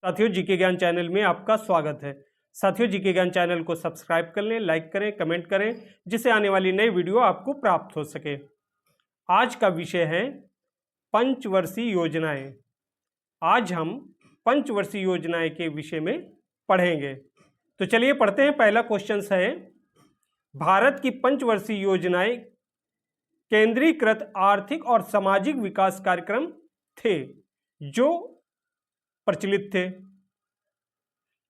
साथियों, जीके ज्ञान चैनल में आपका स्वागत है। साथियों, जीके ज्ञान चैनल को सब्सक्राइब कर लें, लाइक करें, कमेंट करें, जिससे आने वाली नई वीडियो आपको प्राप्त हो सके। आज का विषय है पंचवर्षीय योजनाएं। आज हम पंचवर्षीय योजनाएं के विषय में पढ़ेंगे। तो चलिए पढ़ते हैं। पहला क्वेश्चन है, भारत की पंचवर्षीय योजनाएं केंद्रीकृत आर्थिक और सामाजिक विकास कार्यक्रम थे जो प्रचलित थे।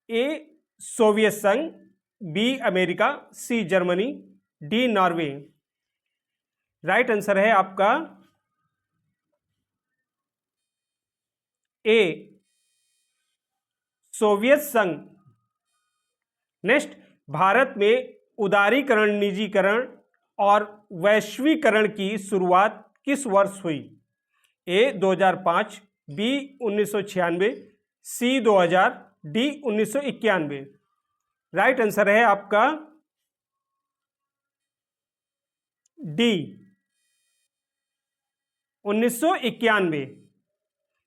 ए सोवियत संघ, B America, C Germany, D Norway. Right answer है आपका ए सोवियत संघ। नेक्स्ट, भारत में उदारीकरण, निजीकरण और वैश्वीकरण की शुरुआत किस वर्ष हुई? ए 2005, बी 1996, सी 2000, डी 1991। राइट आंसर है आपका डी 1991।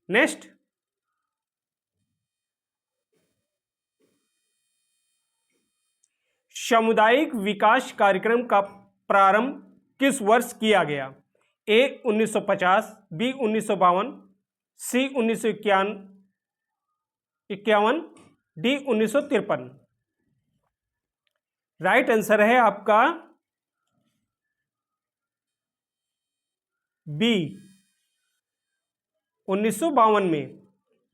नेक्स्ट, सामुदायिक विकास कार्यक्रम का प्रारंभ किस वर्ष किया गया? ए 1950, बी 1952, सी 1951, डी 1953। राइट आंसर है आपका बी 1952 में।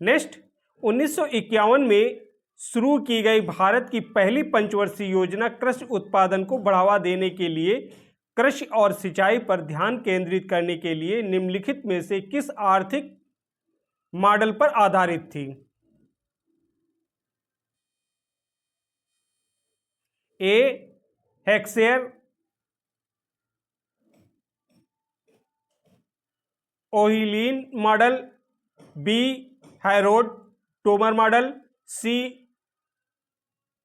नेक्स्ट, 1951 में शुरू की गई भारत की पहली पंचवर्षीय योजना कृषि उत्पादन को बढ़ावा देने के लिए कृषि और सिंचाई पर ध्यान केंद्रित करने के लिए निम्नलिखित में से किस आर्थिक मॉडल पर आधारित थी? A Heckscher Ohlin model, B Harrod Domar model, C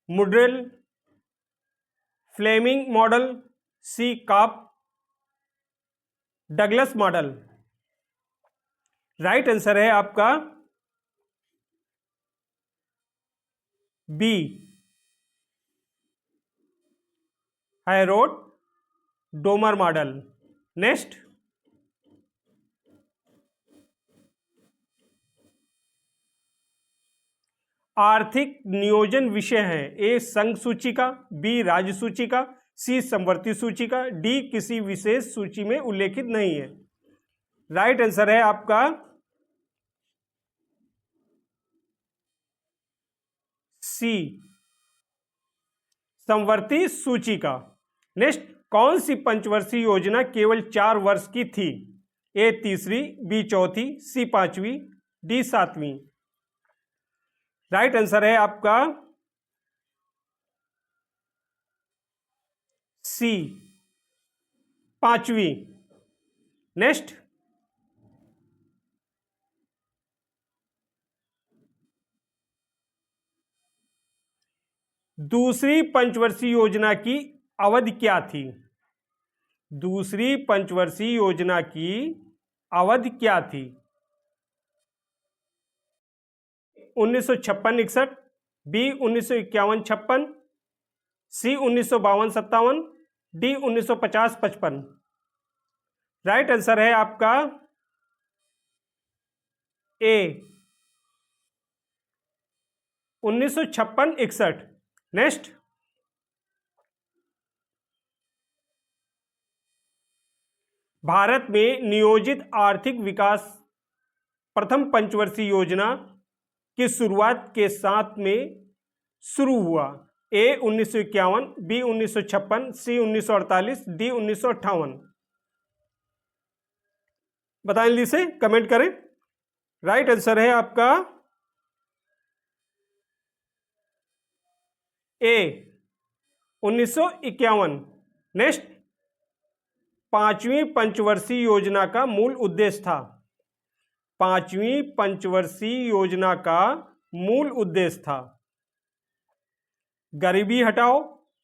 Mundell Fleming model, C Cobb Douglas model. Right answer है आपका B Harrod Domar model. Next, आर्थिक नियोजन विषय है। ए संघ सूचिका, बी राज्य सूचिका, सी समवर्ती सूचिका, डी किसी विशेष सूची में उल्लेखित नहीं है। राइट आंसर है आपका सी समवर्ती सूचिका। नेक्स्ट, कौन सी पंचवर्षीय योजना केवल 4 वर्ष की थी? ए तीसरी, बी चौथी, सी पांचवी, डी सातवीं। राइट आंसर है आपका सी पांचवी। नेक्स्ट, दूसरी पंचवर्षीय योजना की अवधि क्या थी? दूसरी पंचवर्षीय योजना की अवधि क्या थी? 1956-61, बी 1951-56, सी 1952-57, डी 1950-55। राइट आंसर है आपका ए 1956-61। नेक्स्ट, भारत में नियोजित आर्थिक विकास प्रथम पंचवर्षीय योजना की शुरुआत के साथ में शुरू हुआ? ए 1951, बी 1956, सी 1948, डी 1958। बताएं जल्दी से, कमेंट करें। राइट आंसर है आपका ए 1951। नेक्स्ट, पांचवी पंचवर्षीय योजना का मूल उद्देश्य था। पांचवी पंचवर्षीय योजना का मूल उद्देश्य था गरीबी हटाओ,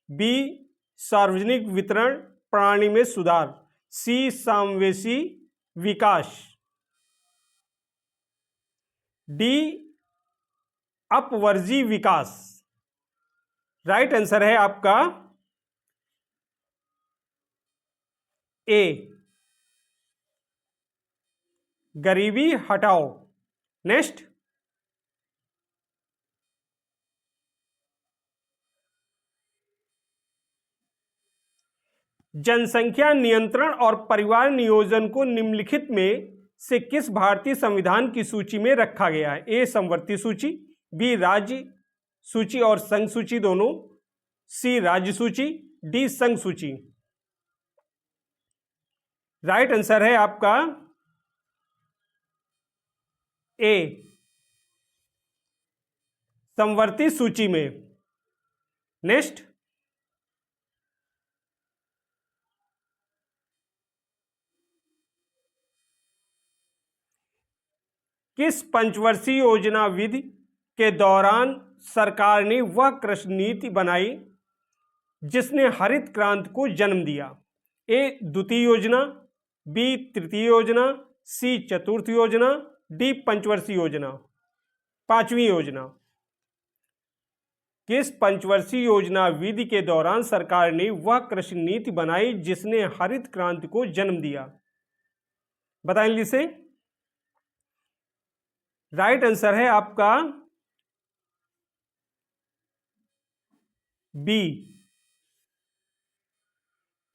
बी सार्वजनिक वितरण प्रणाली में सुधार, सी समावेशी विकास, डी अपवर्जी विकास। राइट आंसर है आपका ए, गरीबी हटाओ। नेक्स्ट, जनसंख्या नियंत्रण और परिवार नियोजन को निम्नलिखित में से किस भारतीय संविधान की सूची में रखा गया है? ए, समवर्ती सूची, बी, राज्य सूची और संघ सूची दोनों, सी, राज्य सूची, डी, संघ सूची। राइट आंसर है आपका ए, समवर्ती सूची में। नेक्स्ट, किस पंचवर्षीय योजना विधि के दौरान सरकार ने वह कृषि नीति बनाई जिसने हरित क्रांति को जन्म दिया? ए, द्वितीय योजना, बी, तृतीय योजना, सी, चतुर्थ योजना, डी, पंचवर्षीय योजना। पांचवी योजना। किस पंचवर्षीय योजना विधि के दौरान सरकार ने वह कृषि नीति बनाई जिसने हरित क्रांति को जन्म दिया? बताएं इसे। राइट आंसर है आपका बी,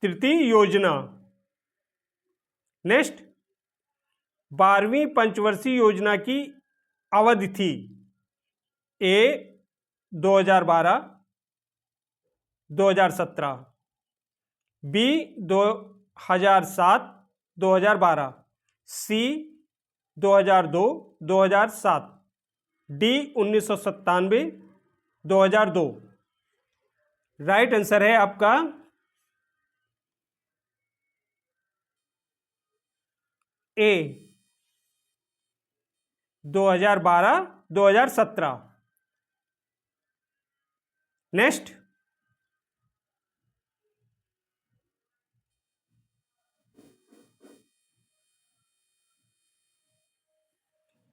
तृतीय योजना। नेक्स्ट, 12वीं पंचवर्षीय योजना की अवधि थी ए, 2012 2017, बी, 2007 2012, सी, 2002 2007, डी, 1997 2002। राइट आंसर है आपका ए, 2012 2017। नेक्स्ट,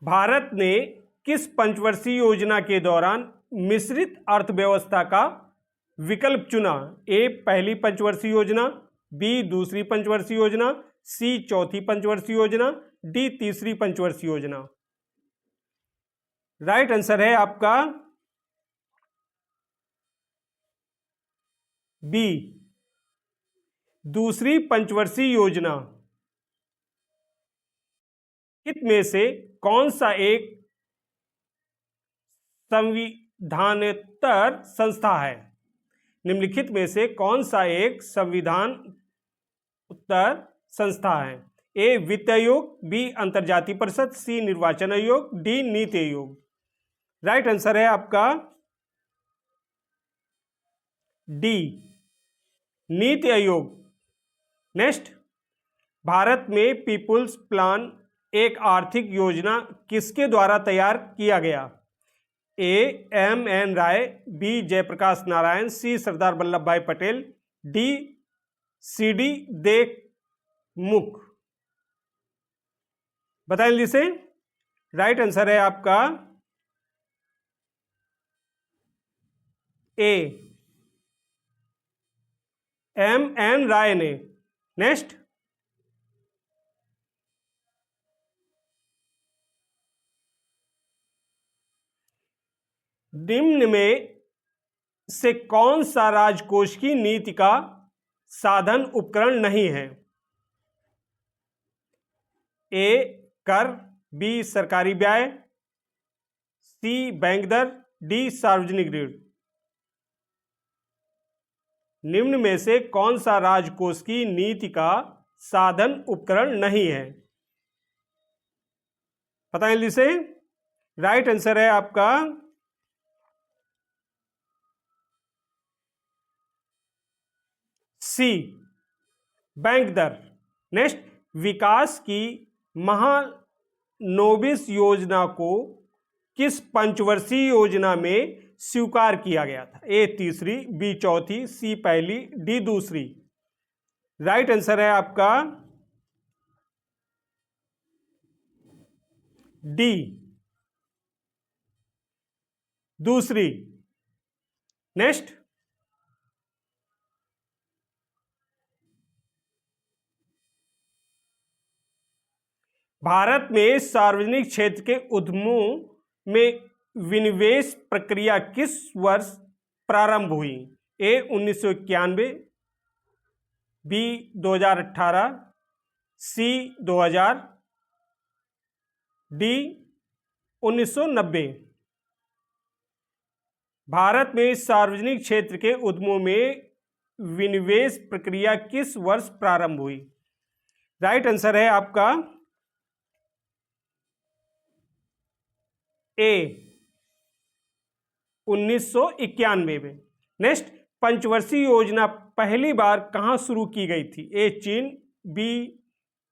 भारत ने किस पंचवर्षीय योजना के दौरान मिश्रित अर्थव्यवस्था का विकल्प चुना? ए, पहली पंचवर्षीय योजना, बी, दूसरी पंचवर्षीय योजना, सी, चौथी पंचवर्षीय योजना, डी, तीसरी पंचवर्षीय योजना। राइट आंसर है आपका बी, दूसरी पंचवर्षीय योजना। इनमें से कौन सा एक संविधानेतर संस्था है? निम्नलिखित में से कौन सा एक संविधान उत्तर संस्था है? ए, वित्त आयोग, बी, अंतर्जातीय परिषद, सी, निर्वाचन आयोग, D, NITI Aayog. Right answer है आपका डी, नीति आयोग। नेक्स्ट, भारत में पीपुल्स प्लान एक आर्थिक योजना किसके द्वारा तैयार किया गया? ए, एम.एन. राय, बी, जयप्रकाश नारायण, सी, सरदार वल्लभ भाई पटेल, डी, सी.डी. देशमुख। बताएं जिसे। राइट आंसर है आपका ए, एम.एन. राय ने। नेक्स्ट, निम्न में से कौन सा राजकोष की नीति का साधन उपकरण नहीं है? ए, कर, बी, सरकारी व्यय, सी, बैंक दर, डी, सार्वजनिक ऋण। निम्न में से कौन सा राजकोष की नीति का साधन उपकरण नहीं है? बताएं इसे। राइट आंसर है आपका सी, बैंक दर। नेक्स्ट, विकास की महानोबिस योजना को किस पंचवर्षीय योजना में स्वीकार किया गया था? ए, तीसरी, बी, चौथी, सी, पहली, डी, दूसरी। राइट आंसर है आपका डी, दूसरी। नेक्स्ट, भारत में सार्वजनिक क्षेत्र के उद्यमों में विनिवेश प्रक्रिया किस वर्ष प्रारंभ हुई? ए 1991, बी 2018, सी 2000, डी 1990। भारत में सार्वजनिक क्षेत्र के उद्यमों में विनिवेश प्रक्रिया किस वर्ष प्रारंभ हुई? राइट आंसर है आपका ए 1991 में। नेक्स्ट, पंचवर्षीय योजना पहली बार कहां शुरू की गई थी? ए चीन, बी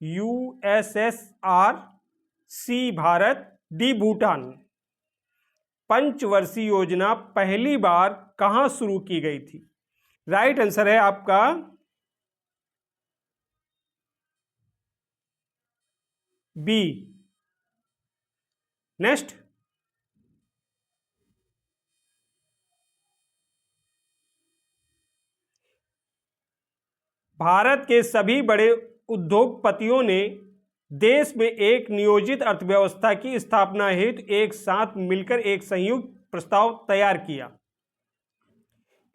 यूएसएसआर, सी भारत, डी भूटान। पंचवर्षीय योजना पहली बार कहां शुरू की गई थी? राइट आंसर है आपका बी। नेक्स्ट, भारत के सभी बड़े उद्योगपतियों ने देश में एक नियोजित अर्थव्यवस्था की स्थापना हेतु एक साथ मिलकर एक संयुक्त प्रस्ताव तैयार किया।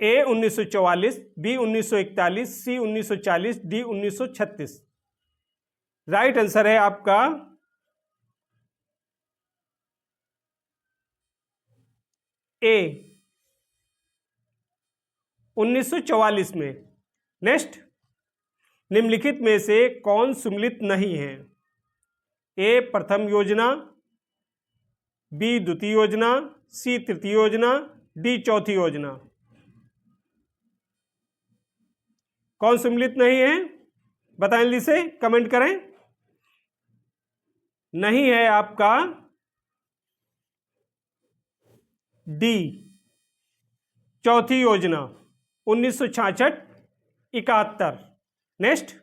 ए 1944, बी 1941, सी 1940, डी 1936। राइट आंसर है आपका ए 1944 में। नेक्स्ट, निम्नलिखित में से कौन सम्मिलित नहीं है? ए प्रथम योजना, बी द्वितीय योजना, सी तृतीय योजना, डी चौथी योजना। कौन सम्मिलित नहीं है? बताएं जल्दी से, कमेंट करें। नहीं है आपका डी चौथी योजना 1966-71। नेक्स्ट,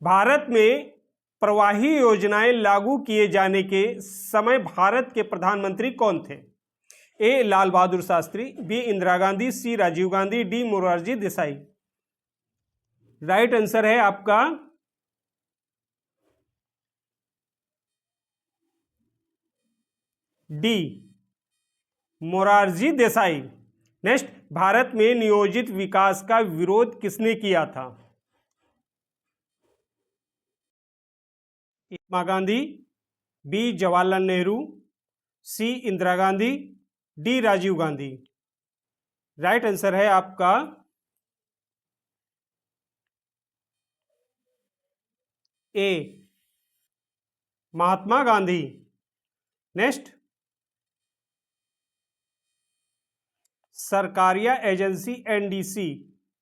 भारत में प्रवाही योजनाएं लागू किए जाने के समय भारत के प्रधानमंत्री कौन थे? A Lal Bahadur Shastri, B Indira Gandhi, C Rajiv Gandhi, D Morarji Desai. Right answer है आपका डी मोरारजी देसाई। नेक्स्ट, भारत में नियोजित विकास का विरोध किसने किया था? Mahatma Gandhi, B Jawaharlal Nehru, C Indira Gandhi, D Rajiv Gandhi. Right answer है आपका ए महात्मा गांधी। नेक्स्ट, सरकारिया एजेंसी एनडीसी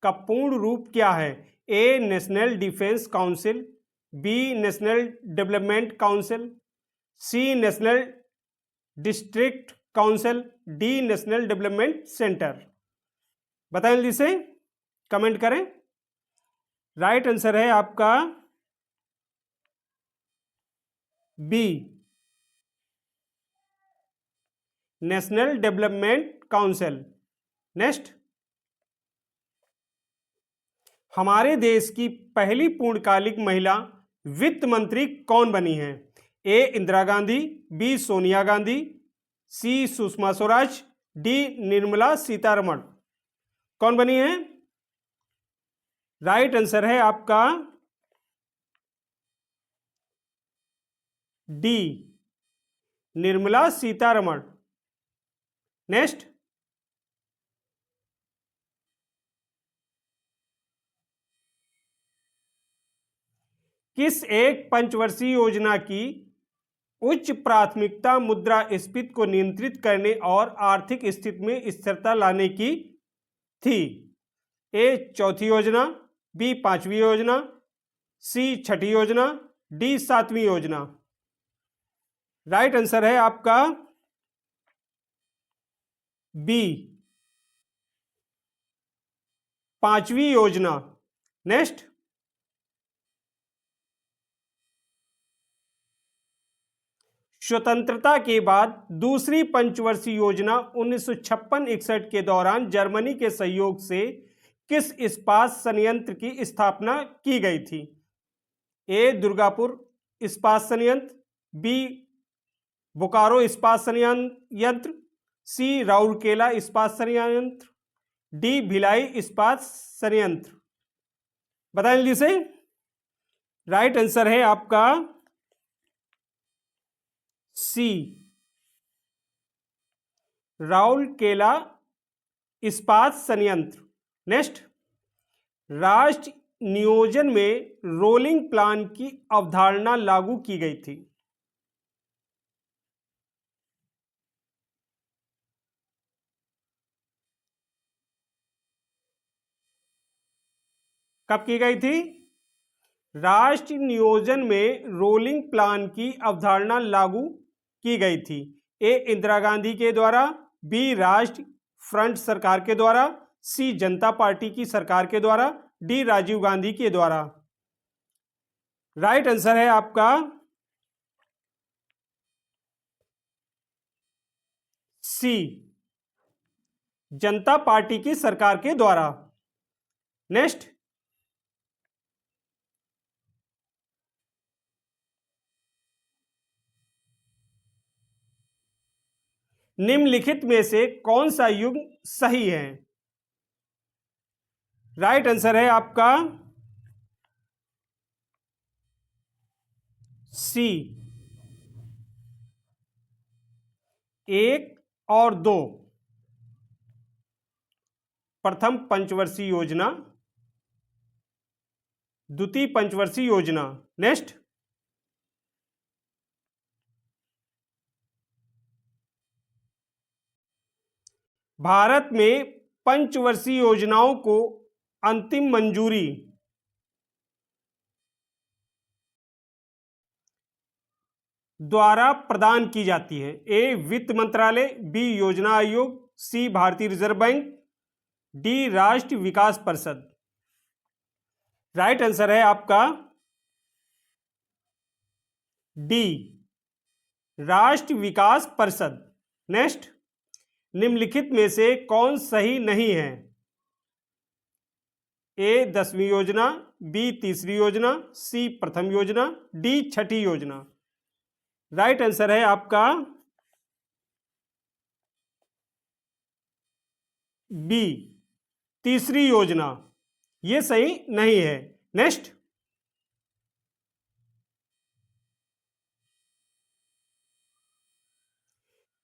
का पूर्ण रूप क्या है? A national defence council, B national development council, C national district council, D national development centre. बताएं जल्दी से, कमेंट करें। राइट आंसर है आपका B national development council. Next, हमारे देश की पहली पूर्णकालिक महिला वित्त मंत्री कौन बनी है? ए इंदिरा गांधी, बी सोनिया गांधी, सी सुषमा स्वराज, डी निर्मला सीतारमण। कौन बनी है? राइट आंसर है आपका डी निर्मला सीतारमण। नेक्स्ट, किस एक पंचवर्षीय योजना की उच्च प्राथमिकता मुद्रास्फीति को नियंत्रित करने और आर्थिक स्थिति में स्थिरता लाने की थी? ए चौथी योजना, बी पांचवी योजना, सी छठी योजना, डी सातवीं योजना। राइट आंसर है आपका बी पांचवी योजना। नेक्स्ट, स्वतंत्रता के बाद दूसरी पंचवर्षीय योजना 1956-61 के दौरान जर्मनी के सहयोग से किस इस्पात संयंत्र की स्थापना की गई थी? ए दुर्गापुर इस्पात संयंत्र, बी बोकारो इस्पात संयंत्र, सी राउरकेला इस्पात संयंत्र, डी भिलाई इस्पात संयंत्र। बताएं जल्दी से। राइट आंसर है आपका सी राउरकेला इस्पात संयंत्र। नेक्स्ट, राष्ट्र नियोजन में रोलिंग प्लान की अवधारणा लागू की गई थी? कब की गई थी? राष्ट्र नियोजन में रोलिंग प्लान की अवधारणा लागू की गई थी। ए इंदिरा गांधी के द्वारा, बी राष्ट्र फ्रंट सरकार के द्वारा, सी जनता पार्टी की सरकार के द्वारा, डी राजीव गांधी के द्वारा। राइट आंसर है आपका सी जनता पार्टी की सरकार के द्वारा। नेक्स्ट, निम्नलिखित में से कौन सा युग्म सही है? राइट आंसर है आपका सी 1 और 2। प्रथम पंचवर्षीय योजना, द्वितीय पंचवर्षीय योजना। नेक्स्ट, भारत में पंचवर्षीय योजनाओं को अंतिम मंजूरी द्वारा प्रदान की जाती है? ए वित्त मंत्रालय, बी योजना आयोग, सी भारतीय रिजर्व बैंक, डी राष्ट्रीय विकास परिषद। राइट आंसर है आपका डी राष्ट्रीय विकास परिषद। नेक्स्ट, निम्नलिखित में से कौन सही नहीं है? ए 10वीं योजना, बी तीसरी योजना, सी प्रथम योजना, डी छठी योजना। राइट आंसर है आपका बी तीसरी योजना, ये सही नहीं है। नेक्स्ट,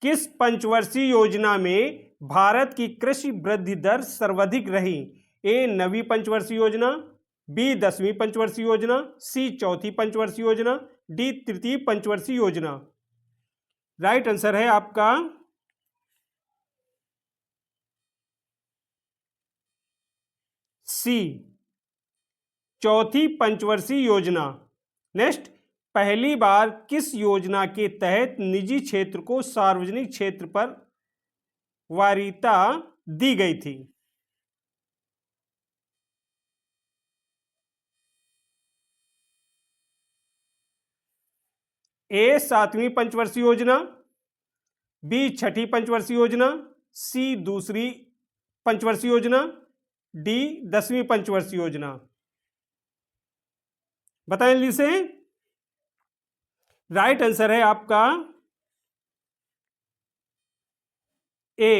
किस पंचवर्षीय योजना में भारत की कृषि वृद्धि दर सर्वाधिक रही? ए 9वीं पंचवर्षीय योजना, बी 10वीं पंचवर्षीय योजना, सी चौथी पंचवर्षीय योजना, डी तृतीय पंचवर्षीय योजना। राइट आंसर है आपका सी चौथी पंचवर्षीय योजना। नेक्स्ट, पहली बार किस योजना के तहत निजी क्षेत्र को सार्वजनिक क्षेत्र पर वरीयता दी गई थी? ए 7वीं पंचवर्षीय योजना, बी छठी पंचवर्षीय योजना, सी दूसरी पंचवर्षीय योजना, डी 10वीं पंचवर्षीय योजना। बताएं जल्दी से। राइट आंसर है आपका ए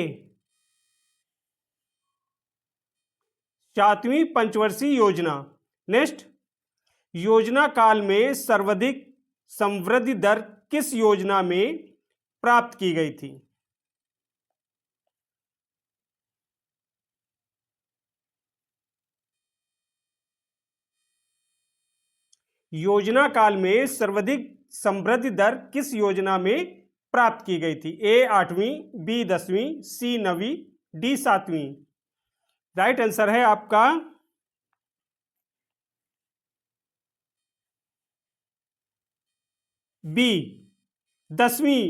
7वीं पंचवर्षीय योजना। नेक्स्ट, योजना काल में सर्वाधिक समवृद्धि दर किस योजना में प्राप्त की गई थी? योजना काल में सर्वाधिक समवृद्धि दर किस योजना में प्राप्त की गई थी? ए 8वीं, बी 10वीं, सी 9वीं, डी 7वीं। राइट आंसर है आपका बी 10वीं।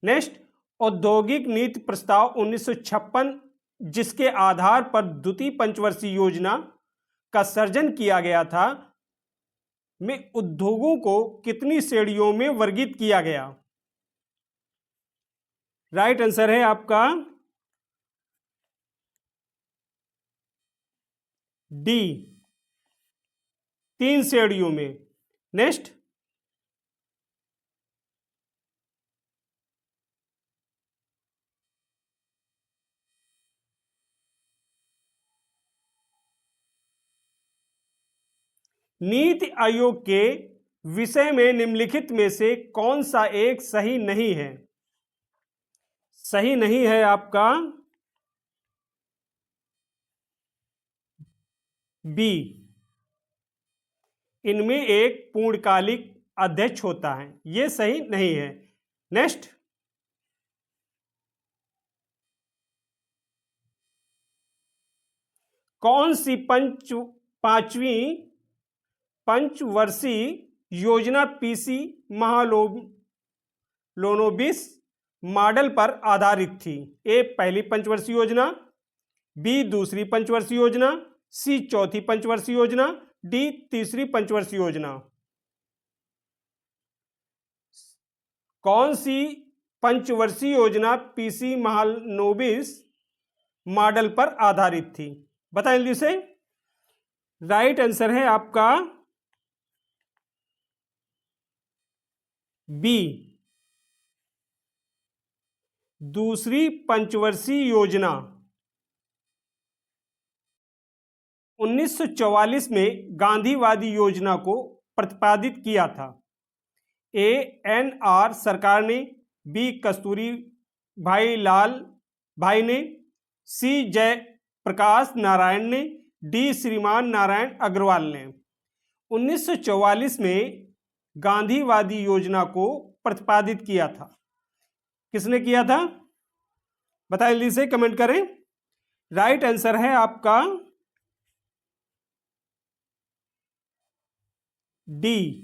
नेक्स्ट, औद्योगिक नीति प्रस्ताव 1956 जिसके आधार पर द्वितीय पंचवर्षीय योजना का सर्जन किया गया था में उद्योगों को कितनी श्रेणियों में वर्गीकृत किया गया? राइट आंसर है आपका डी, 3 श्रेणियों में। नेक्स्ट, नीति आयोग के विषय में निम्नलिखित में से कौन सा एक सही नहीं है? सही नहीं है आपका बी, इनमें एक पूर्णकालिक अध्यक्ष होता है, यह सही नहीं है। नेक्स्ट, कौन सी पांचवी पंचवर्षीय योजना पीसी महालोनोबिस मॉडल पर आधारित थी? ए, पहली पंचवर्षीय योजना, बी, दूसरी पंचवर्षीय योजना, सी, चौथी पंचवर्षीय योजना, डी, तीसरी पंचवर्षीय योजना। कौन सी पंचवर्षीय योजना पीसी महालनोबिस मॉडल पर आधारित थी? बताएं जल्दी से। राइट आंसर है आपका बी, दूसरी पंचवर्षीय योजना। 1944 में गांधीवादी योजना को प्रतिपादित किया था। ए, एन.आर. सरकार ने, बी, कस्तूरी भाई भाई ने, सी, जयप्रकाश नारायण ने, डी, श्रीमान नारायण अग्रवाल ने। 1944 में गांधीवादी योजना को प्रतिपादित किया था, किसने किया था? बताइए जल्दी से, कमेंट करें। राइट आंसर है आपका डी,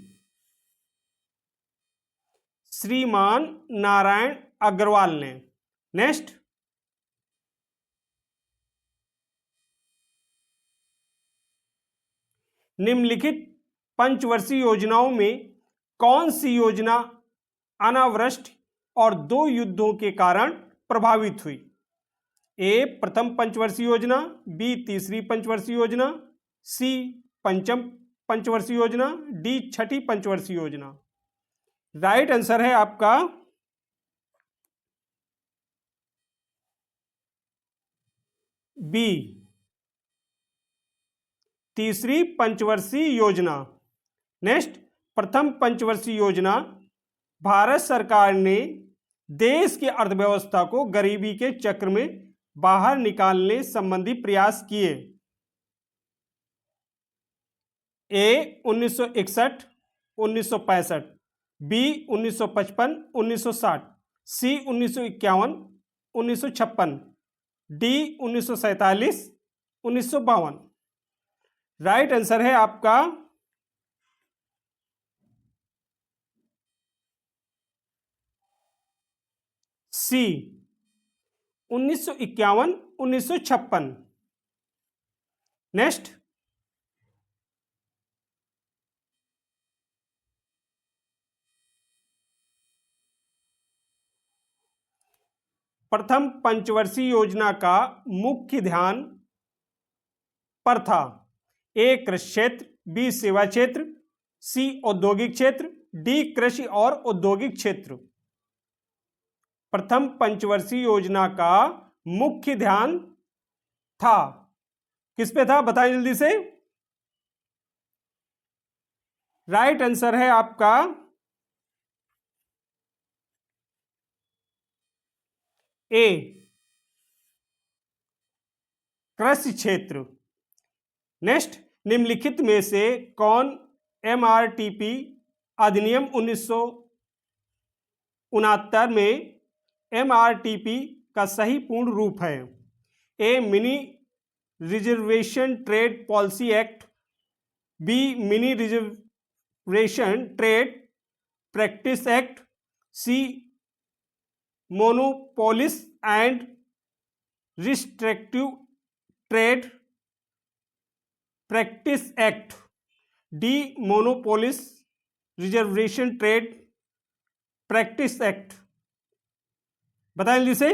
श्रीमान नारायण अग्रवाल ने। नेक्स्ट, निम्नलिखित पंचवर्षीय योजनाओं में कौन सी योजना अनावृष्टि और 2 युद्धों के कारण प्रभावित हुई? ए, प्रथम पंचवर्षीय योजना, बी, तीसरी पंचवर्षीय योजना, सी, पंचम पंचवर्षीय योजना, डी, छठी पंचवर्षीय योजना। राइट आंसर है आपका बी, तीसरी पंचवर्षीय योजना। नेक्स्ट, प्रथम पंचवर्षीय योजना भारत सरकार ने देश की अर्थव्यवस्था को गरीबी के चक्र में बाहर निकालने संबंधी प्रयास किए। ए, 1961 1965, बी, 1955 1960, सी, 1951 1956, डी, 1947 1952। राइट आंसर है आपका सी, 1951 1956। नेक्स्ट, प्रथम पंचवर्षीय योजना का मुख्य ध्यान पर था। ए, कृषि क्षेत्र, बी, सेवा क्षेत्र, सी, औद्योगिक क्षेत्र, डी, कृषि और औद्योगिक क्षेत्र। प्रथम पंचवर्षीय योजना का मुख्य ध्यान था, किस पे था? बताएं जल्दी से। राइट आंसर है आपका ए, कृषि क्षेत्र। नेक्स्ट, निम्नलिखित में से कौन एमआरटीपी अधिनियम 1969 में एमआरटीपी का सही पूर्ण रूप है? A, mini reservation trade policy act, B, mini reservation trade practice act, C, monopolies and restrictive trade practice act, D, monopolies reservation trade practice act. बताएं जल्दी से।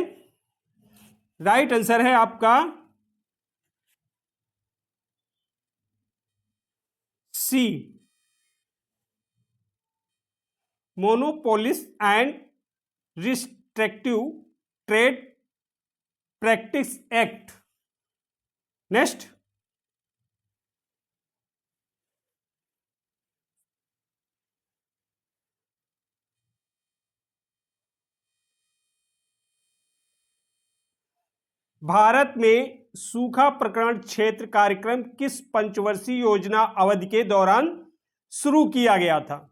राइट आंसर है आपका C, monopolies and restrictive trade practice act. Next, Bharat में सूखा प्रकरण क्षेत्र कार्यक्रम किस पंचवर्षीय योजना अवधि के दौरान शुरू किया गया था?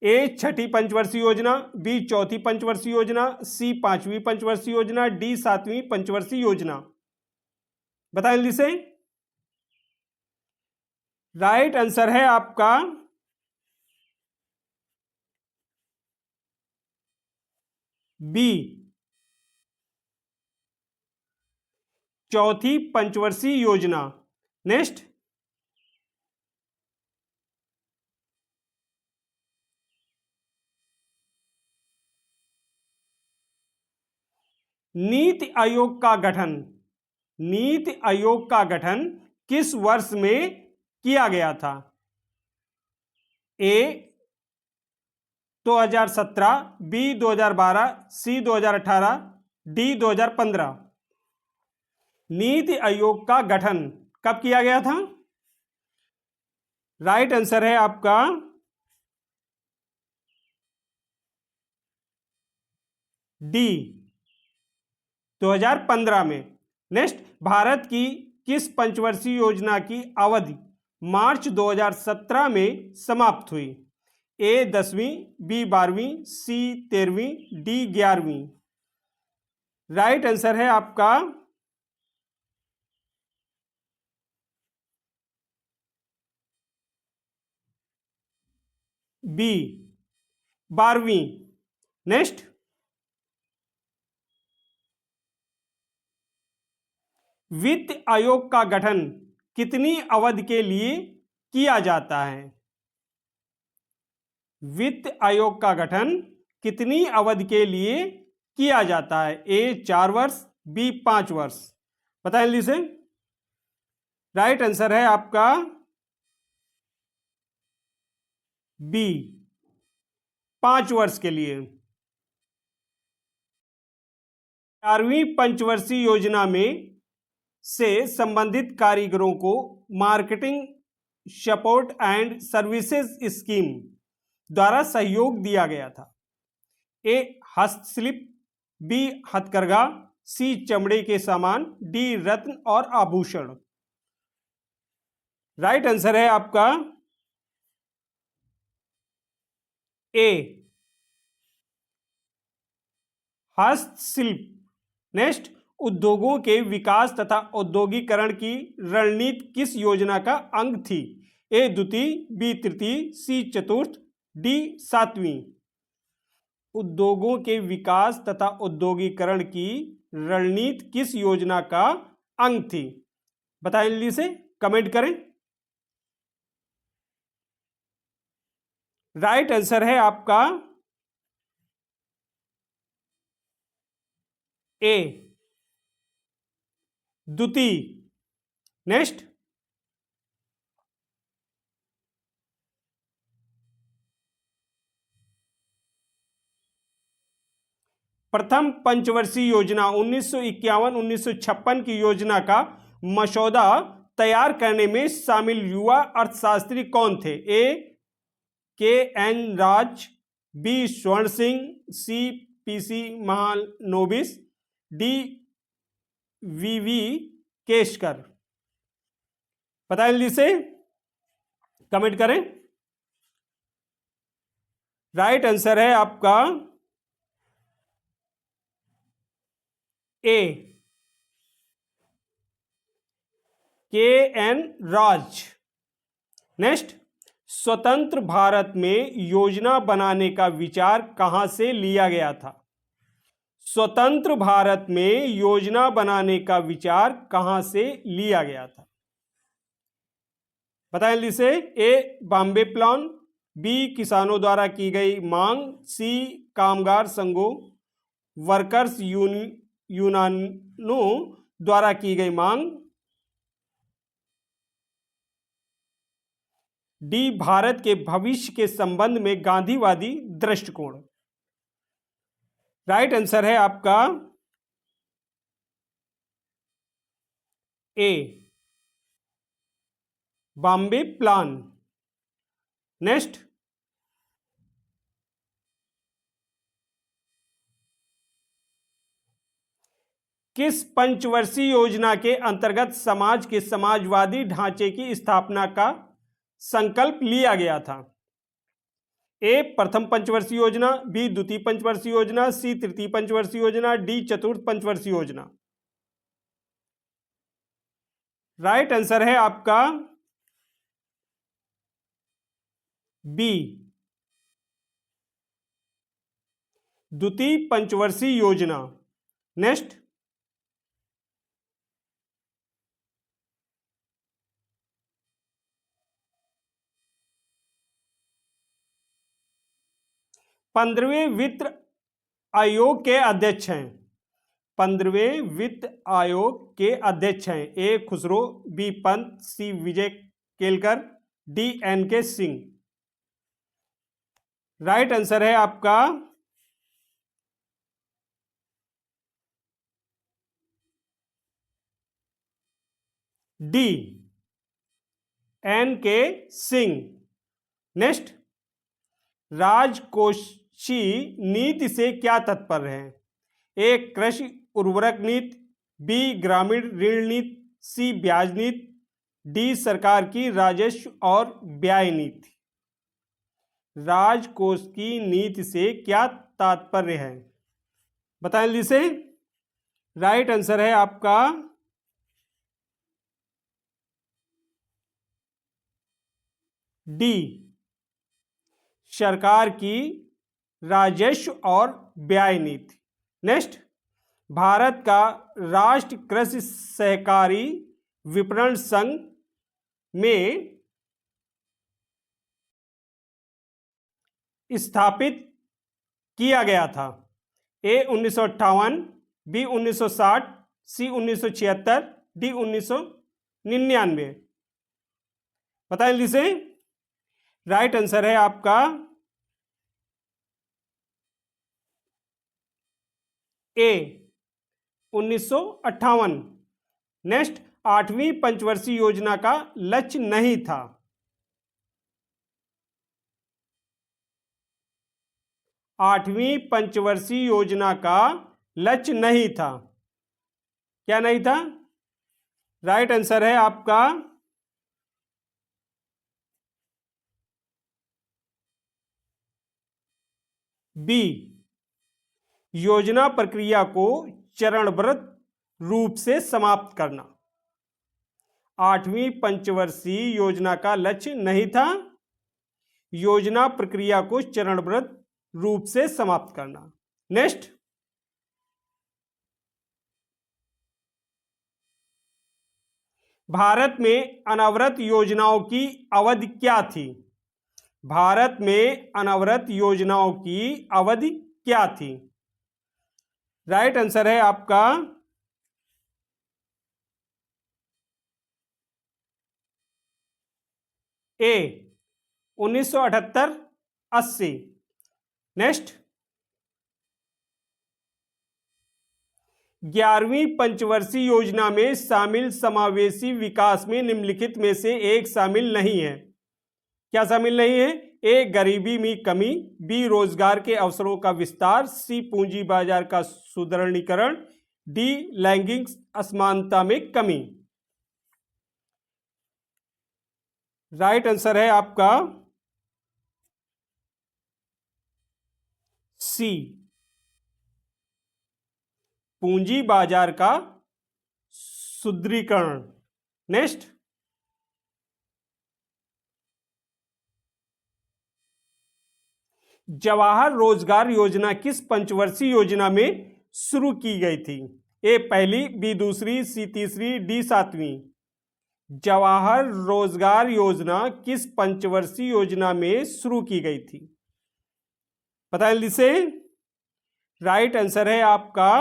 ए छठी पंचवर्षीय योजना, बी चौथी पंचवर्षीय योजना, सी पांचवी पंचवर्षीय योजना, डी सातवीं पंचवर्षीय योजना। बताएं जल्दी से। राइट आंसर है आपका बी, चौथी पंचवर्षीय योजना। नेक्स्ट, नीति आयोग का गठन, नीति आयोग का गठन किस वर्ष में किया गया था? ए 2017, बी 2012, सी 2018, डी 2015। नीति आयोग का गठन कब किया गया था? राइट आंसर है आपका डी, 2015 में। नेक्स्ट, भारत की किस पंचवर्षीय योजना की अवधि मार्च 2017 में समाप्त हुई? ए 10वीं, बी 12वीं, सी 13वीं, डी 11वीं। राइट आंसर है आपका बी, 12वीं। नेक्स्ट, वित्त आयोग का गठन कितनी अवधि के लिए किया जाता है? वित्त आयोग का गठन कितनी अवधि के लिए किया जाता है? ए 4 वर्ष, बी 5 वर्ष। बताएं जल्दी से। राइट आंसर है आपका बी, 5 वर्ष के लिए। 4वीं पंचवर्षीय योजना में से संबंधित कारीगरों को marketing support and services scheme द्वारा सहयोग दिया गया था। ए हस्तशिल्प, बी हथकरघा, सी चमड़े के सामान, डी रत्न और आभूषण। राइट आंसर है आपका ए, हस्तशिल्प। नेक्स्ट, उद्योगों के विकास तथा औद्योगिकरण की रणनीति किस योजना का अंग थी? ए द्वितीय, बी तृतीय, सी चतुर्थ, डी सातवीं। उद्योगों के विकास तथा औद्योगिकरण की रणनीति किस योजना का अंग थी? बताएं जल्दी से, कमेंट करें। राइट आंसर है आपका ए, द्वितीय। नेक्स्ट, प्रथम पंचवर्षीय योजना 1951-1956 की योजना का मसौदा तैयार करने में शामिल युवा अर्थशास्त्री कौन थे? ए K. N.. Raj, B Swaran Singh, C P C. Mahalanobis, D V Keskar. बताएं जल्दी से, कमेंट करें। राइट आंसर है आपका ए, के.एन. राज। नेक्स्ट, स्वतंत्र भारत में योजना बनाने का विचार कहां से लिया गया था? स्वतंत्र भारत में योजना बनाने का विचार कहां से लिया गया था? बताएं जल्दी से। ए बॉम्बे प्लान, बी किसानों द्वारा की गई मांग, सी कामगार संघों वर्कर्स यूनियनों द्वारा की गई मांग। डी, भारत के भविष्य के संबंध में गांधीवादी दृष्टिकोण। राइट आंसर है आपका ए, बॉम्बे प्लान। नेक्स्ट, किस पंचवर्षीय योजना के अंतर्गत समाज के समाजवादी ढांचे की स्थापना का संकल्प लिया गया था? ए, प्रथम पंचवर्षीय योजना, बी, द्वितीय पंचवर्षीय योजना, सी, तृतीय पंचवर्षीय योजना, डी, चतुर्थ पंचवर्षीय योजना। राइट आंसर है आपका बी, द्वितीय पंचवर्षीय योजना। नेक्स्ट, पंद्रहवें वित्त आयोग के अध्यक्ष हैं। 15वें वित्त आयोग के अध्यक्ष हैं A, Khusro, B, Pant, C, Vijay Kelkar, D, N K. Singh. Right answer है आपका डी, एन.के. सिंह। नेक्स्ट, राजकोषीय नीति से क्या तात्पर्य है? ए, कृषि उर्वरक नीति, बी, ग्रामीण ऋण नीति, सी, ब्याज नीति, डी, सरकार की राजस्व और व्यय नीति। राजकोष की नीति से क्या तात्पर्य है? बताएं जल्दी से। राइट आंसर है आपका डी, सरकार की राजस्व और व्यय नीति। नेक्स्ट, भारत का राष्ट्रीय कृषि सहकारी विपणन संघ में स्थापित किया गया था। ए, 1958, बी, 1960, सी, 1976, डी, 1999। बताएं जल्दी से। राइट आंसर है आपका ए, 1958। नेक्स्ट, 8वीं पंचवर्षीय योजना का लक्ष्य नहीं था। 8वीं पंचवर्षीय योजना का लक्ष्य नहीं था। क्या नहीं था? राइट आंसर है आपका बी, योजना प्रक्रिया को चरणबद्ध रूप से समाप्त करना। 8वीं पंचवर्षीय योजना का लक्ष्य नहीं था योजना प्रक्रिया को चरणबद्ध रूप से समाप्त करना। नेक्स्ट, भारत में अनवरत योजनाओं की अवधि क्या थी? भारत में अनवरत योजनाओं की अवधि क्या थी? राइट आंसर है आपका ए, 1978-80। नेक्स्ट, 11वीं पंचवर्षीय योजना में शामिल समावेशी विकास में निम्नलिखित में से एक शामिल नहीं है। क्या शामिल नहीं है? ए, गरीबी में कमी, बी, रोजगार के अवसरों का विस्तार, सी, पूंजी बाजार का सुदृढ़ीकरण, डी, लैंगिक असमानता में कमी। राइट आंसर है आपका सी, पूंजी बाजार का सुदृढ़ीकरण। नेक्स्ट, जवाहर रोजगार योजना किस पंचवर्षीय योजना में शुरू की गई थी? ए, पहली, बी, दूसरी, सी, तीसरी, डी, 7वीं। जवाहर रोजगार योजना किस पंचवर्षीय योजना में शुरू की गई थी? बताएं जल्दी से। राइट आंसर है आपका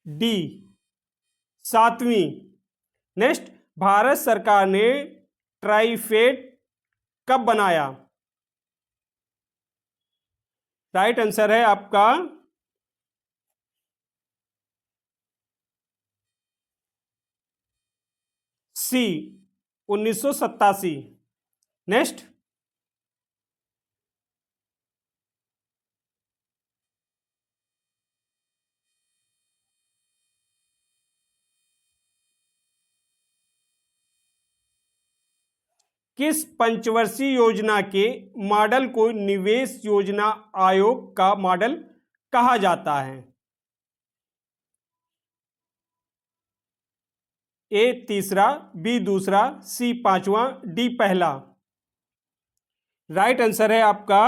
डी, 7वीं। नेक्स्ट, भारत सरकार ने ट्राइफेड कब बनाया? राइट आंसर है आपका सी, 1987। नेक्स्ट, किस पंचवर्षीय योजना के मॉडल को निवेश योजना आयोग का मॉडल कहा जाता है? ए तीसरा, बी दूसरा, सी पांचवा, डी पहला। राइट आंसर है आपका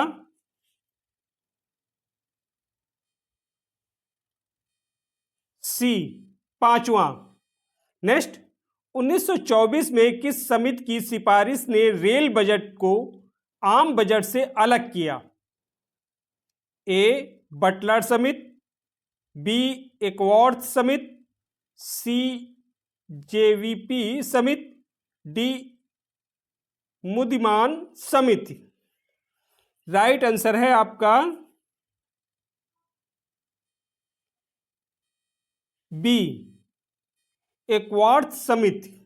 सी, पांचवा। नेक्स्ट, 1924 में किस समिति की सिफारिश ने रेल बजट को आम बजट से अलग किया? ए बटलर समिति, बी एकवर्थ समिति, सी जेवीपी समिति, डी मुदिमान समिति। राइट आंसर है आपका बी, एकवर्थ समिति।